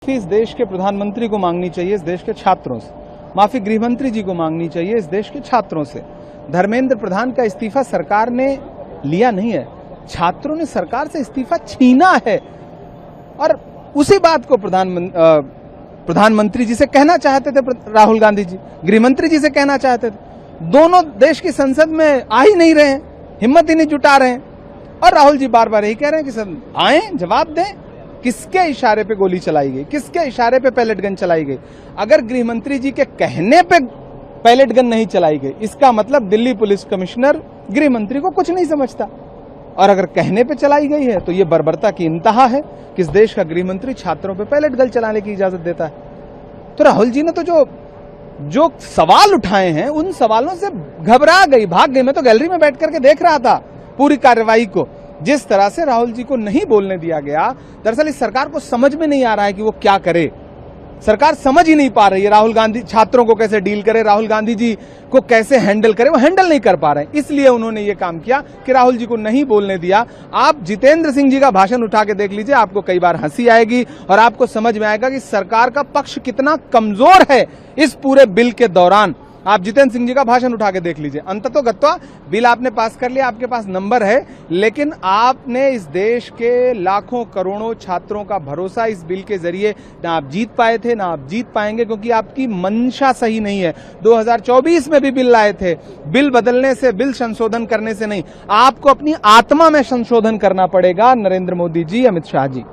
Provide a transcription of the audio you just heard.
माफी इस देश के प्रधानमंत्री को मांगनी चाहिए, इस देश के छात्रों से। माफी गृहमंत्री जी को मांगनी चाहिए, इस देश के छात्रों से। धर्मेंद्र प्रधान का इस्तीफा सरकार ने लिया नहीं है, छात्रों ने सरकार से इस्तीफा छीना है। और उसी बात को प्रधानमंत्री जी से कहना चाहते थे राहुल गांधी जी, गृहमंत्री जी से कहना चाहते थे। दोनों देश की संसद में आ ही नहीं रहे हैं, हिम्मत ही नहीं जुटा रहे हैं। और राहुल जी बार बार यही कह रहे हैं कि सर आए, जवाब दें। किसके इशारे पे गोली चलाई गई, किसके इशारे पे पैलेट गन चलाई गई? अगर गृहमंत्री जी के कहने पे पैलेट गन नहीं चलाई गई, इसका मतलब दिल्ली पुलिस कमिश्नर गृहमंत्री को कुछ नहीं समझता। और अगर कहने पे चलाई गई है तो ये बर्बरता की इंतहा है कि इस देश का गृहमंत्री छात्रों पे पैलेट गन चलाने की इजाजत देता है। तो राहुल जी ने तो जो सवाल उठाए हैं उन सवालों से घबरा गई, भाग गई। मैं तो गैलरी में बैठ करके देख रहा था पूरी कार्रवाई को, जिस तरह से राहुल जी को नहीं बोलने दिया गया। दरअसल इस सरकार को समझ में नहीं आ रहा है कि वो क्या करे। सरकार समझ ही नहीं पा रही है राहुल गांधी छात्रों को कैसे डील करे, राहुल गांधी जी को कैसे हैंडल करे। वो हैंडल नहीं कर पा रहे हैं, इसलिए उन्होंने ये काम किया कि राहुल जी को नहीं बोलने दिया। आप जितेंद्र सिंह जी का भाषण उठा के देख लीजिए, आपको कई बार हंसी आएगी और आपको समझ में आएगा कि सरकार का पक्ष कितना कमजोर है इस पूरे बिल के दौरान। आप जितेंद्र सिंह जी का भाषण उठा के देख लीजिए। अंततोगत्वा बिल आपने पास कर लिया, आपके पास नंबर है, लेकिन आपने इस देश के लाखों करोड़ों छात्रों का भरोसा इस बिल के जरिए ना आप जीत पाए थे, ना आप जीत पाएंगे, क्योंकि आपकी मंशा सही नहीं है। 2024 में भी बिल लाए थे, बिल बदलने से, बिल संशोधन करने से नहीं, आपको अपनी आत्मा में संशोधन करना पड़ेगा। नरेंद्र मोदी जी, अमित शाह जी।